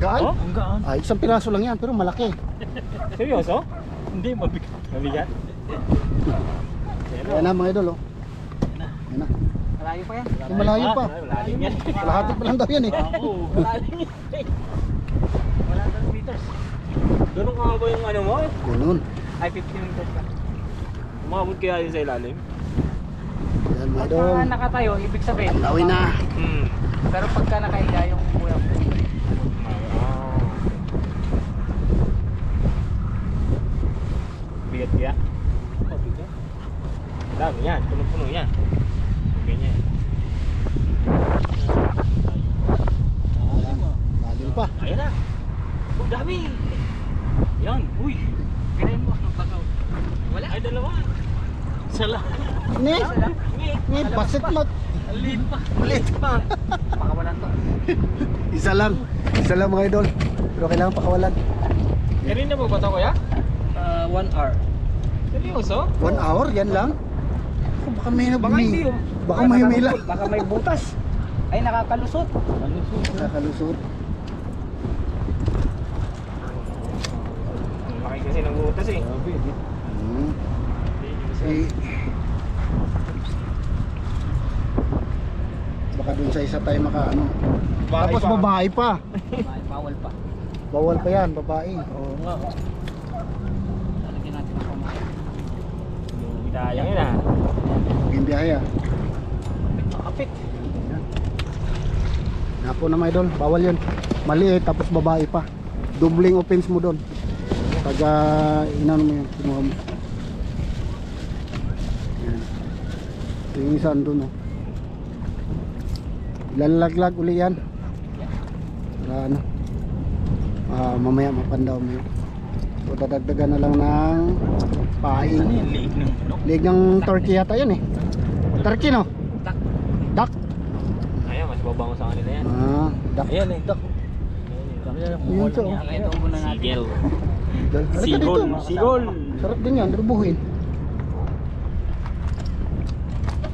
Gaan? Oh, ang gaan. Ay, isang piraso lang yan, pero malaki. Seryoso? Hindi, mabigat. Mabigat? Ayan na mga idol, oh. Ayan na. Malayo pa yan. Malayo pa. Malalim yan. Kalahati pa lang daw yan eh. Oo. Malalim yan. 100 meters. Ganun ka ba yung ano mo? Ganun. Ay, 50 meters pa. Umabot kaya yun sa ilalim? Ayan mga idol. Pagka nakatayo, ibig sabihin. Lawin na. Pero pagka nakahiga yung kuya mo. Bigat kaya? Oh, bigat. Dami yan, puno-puno yan. Ganyan. Lalim pa. Ayan na. Oh, dami. Yan, uy. Kinain mo ang bagaw. Wala. Ay, dalawa. Isa lang. Ni, ni, basit mo. Alit pa. Ulit. Pa. Pakawalan to. Isa lang. Isa lang mga idol. Pero kailangan pakawalan. Kanina mo ba ito kuya? 1 hour. Seryoso? 1 hour, yan lang. Oh, baka may Baka hindi yun. Baka may humila. Baka may butas. Ay, nakakalusot. Nakakalusot. Laki kasi ng butas eh. Hmm. Eh, baka dun sa isa tayo makaano. Tapos babae pa. Bawal pa. Bawal pa yan, babae. Oo nga. Lalagyan natin ang pamahay. Yung bidayang yun ah. Yung biyahe ah. Kapit. Napo na mga idol, bawal yun. Maliit tapos babae pa. Doubling offense mo doon. Taga inano mo yun, kinuha mo. Yan. Ito yung isa doon oh. Ilalaglag uli yan. Para ano, mamaya mapandaw mo yun. So dadagdagan na lang ng pain. Liig ng ano? Liig ng turkey yata yan eh. Turkey no? Tak. Duck. Ayan, mas babango sa kanila yan. Duck. Ayan eh, duck. Yun to. Ito muna natin. Sigel. Halika Sigol. dito. Sigol. Sarap din yan, rubuhin.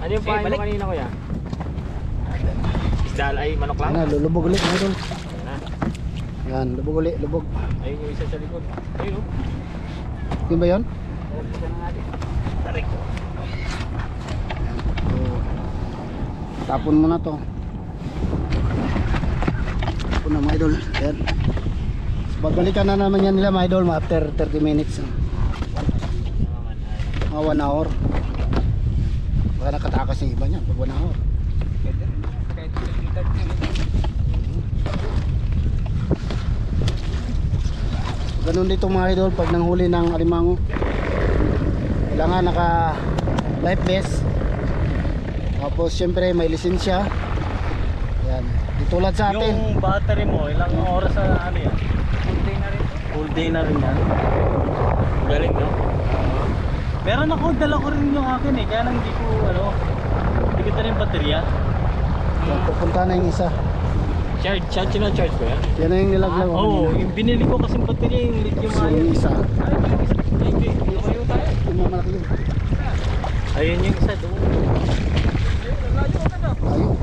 Ano yung pahay mo balik. kanina kuya? Isda ay manok lang? Ano, lulubog ulit mga idol. Ayan na. Yan, lubog ulit, lubog. Ayun yung isa sa likod. Ayun oh. Yun ba yun? Ito na natin. Tarik. Yan. So, tapon mo na to. Tapon na mga idol. Yan. So, pagbalikan na naman yan nila mga idol after 30 minutes. Mga 1 hour. Baka nakatakas yung iba niyan pag 1 hour. Pwede rin. Kahit 30 minutes. Ganun dito mga idol pag nanghuli ng alimango. Kailangan naka life vest. Tapos syempre may lisensya. Yan. Di tulad sa atin. Yung battery mo, ilang oras sa ano yan? Full day na rin. Full day na rin yan. Galing no? Meron ako, dala ko rin yung akin eh. Kaya lang hindi ko, hindi ko dala yung baterya. Yan, pupunta na yung isa. Charge ko yan? Yan na yung nilaglag. Oo, yung binili ko kasing baterya yung lithium So, yung ion. isa. Lumayo tayo. Yung mga malaki yun. Ayun yung isa doon. Ayun.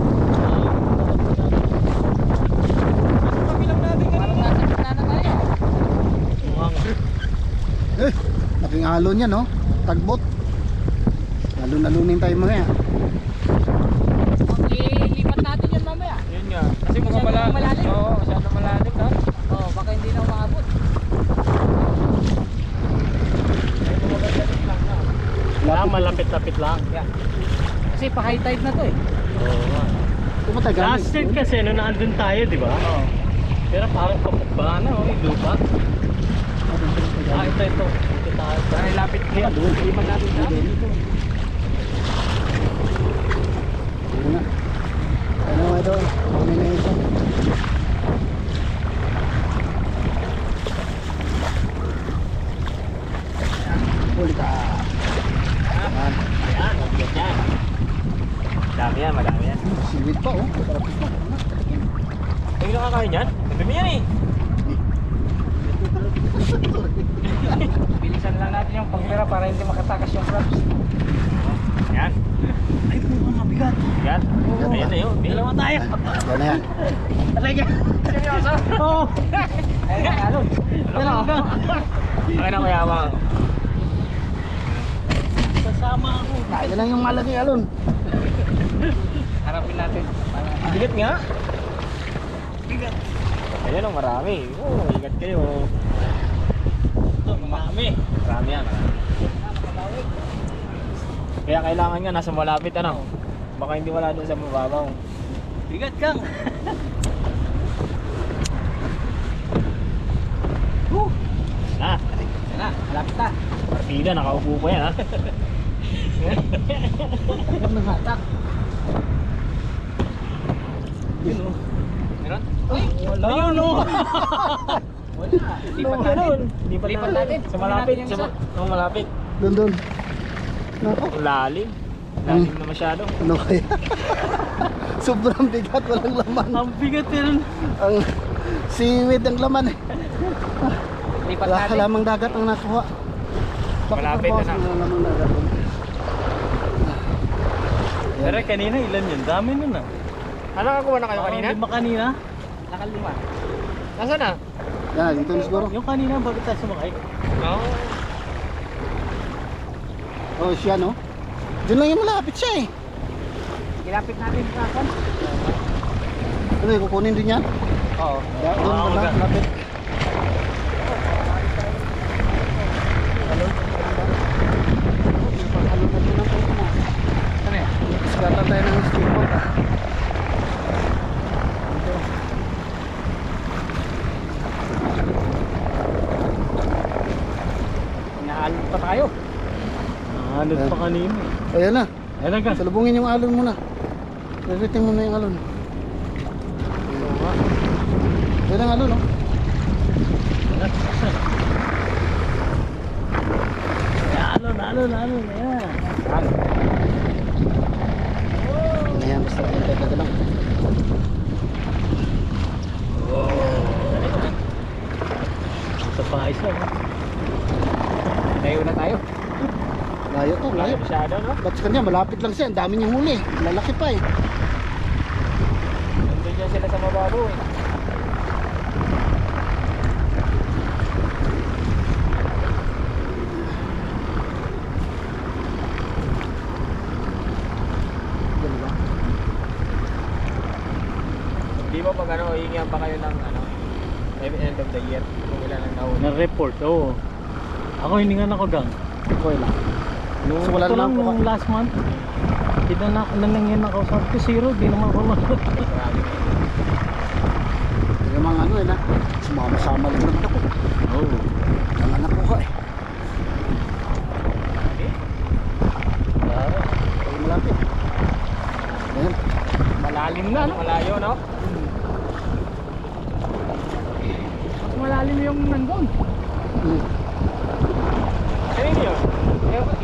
Parang nasa gitna na tayo. Laking alon yan, no? Tagbot. Alon-alunin tayo mga yan. Ilipat natin yan mamaya. Yun nga. Kasi Masyado malalim. Oo, masyado malalim ha. Oh, baka hindi na umabot. Malapit-lapit lang. Yeah. Kasi pa high tide na to eh. Oo. Tumatagal. Last year kasi nung naandun tayo, di ba? Oo. Pero parang kapagbahan na, yung lupa. Ito. Ito tayo. Para lapit kaya. Ilipat natin sa amin. Ayun na. Ano mga idol? Ano na isa? Huli ka. Yan. Ayan, mabigat yan. Madami yan, madami yan. Siwit pa oh. Sarap ito. Ay, nakakain yan? Madami yan eh. Bilisan lang natin yung pagpera para hindi makatakas yung crabs. Yan. Ay, ang mabigat. Yan. Ayan na yun. Dalawa tayo. Yan na yan. Talaga. Seryoso? Oo. Ay, alon. Talaga. Ay na kaya ba? Kasama ako. Kaya lang yung malaki alon. Harapin natin. Bigat nga. Bigat. Ayan ang marami. Oh, ingat kayo. Ito, marami. Marami yan. Kaya kailangan nga nasa malapit ano. Baka hindi wala doon sa mababaw. Bigat kang. Na, Yan na, malapit na. partida nakaupo pa yan ha. Huwag nang hatak. Yun o. Meron? Wala. Ayun o. Wala. Lipat natin. Lipat natin. Sa malapit. Lipat natin yung isa. Malapit. Doon. Nako. Ang lalim. Lalim na masyado. Ano kaya? Sobrang bigat, walang laman. Ang bigat yun. Ang seaweed ang laman eh. Lipat Wala natin. lamang dagat ang nakuha. Malapit na na. Wala lamang dagat. Pero kanina ilan yun? Dami nun ah. Ano nakakuha na kayo kanina? Lima kanina? Nakalima. Nasaan na? Yan, dito na siguro. Yung kanina, bakit tayo sumakay? Oo. Oh, siya no? Diyan lang yung malapit siya eh. Ilapit natin sa akin. Ano yung kukunin din yan? Oo. Doon Oo, wala, okay. malapit. Pag-alon na din ang pwede na. Ano yan? Iskatan tayo ng skateboard ah. Inaalon pa tayo. Nahanod pa kanina eh. Ayan na. Ayan na ka. Salubungin yung alon muna. Ririting mo na yung alon. Ayan ang alon, no? Alon. Ayan. Ayan, basta tayo lang. Sa pahay siya. Tayo na tayo. Layo to, layo. Masyado no? Ba't sa kanya, malapit lang siya. Ang dami niyang huli. Lalaki pa eh. Nandun yan sila sa mababaw eh. Yan ba? Di ba pag ano, hihingihan pa kayo ng ano, end of the year, kung ilan ang nauna. Na-report, oo. Ako hiningan ako gang. Okay lang. Nung So, wala ito lang naman po nung last month. Kita na nanangin ako sa zero, di naman ako Marami. Yung mga ano eh na. Sumama-sama lang naman ako. Oo. Ang anak ko ka eh. Ay, malapit. Ayan. Malalim na no? Malayo no? Mas malalim yung nandun. Hmm. Saan yun?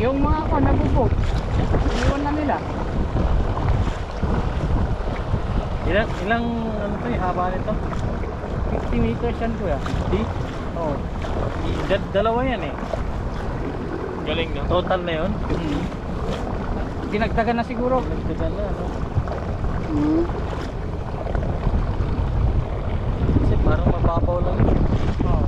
Yung mga ako nabubog. Iniwan na nila. Ilang ano to eh, haba nito? 50 meters yan kuya. Di? Oo. Dalawa yan eh. Galing no? Total na yun? Dinagdagan na siguro. Nagdagan na, ano? Hmm. Kasi parang mababaw lang yun. Oo.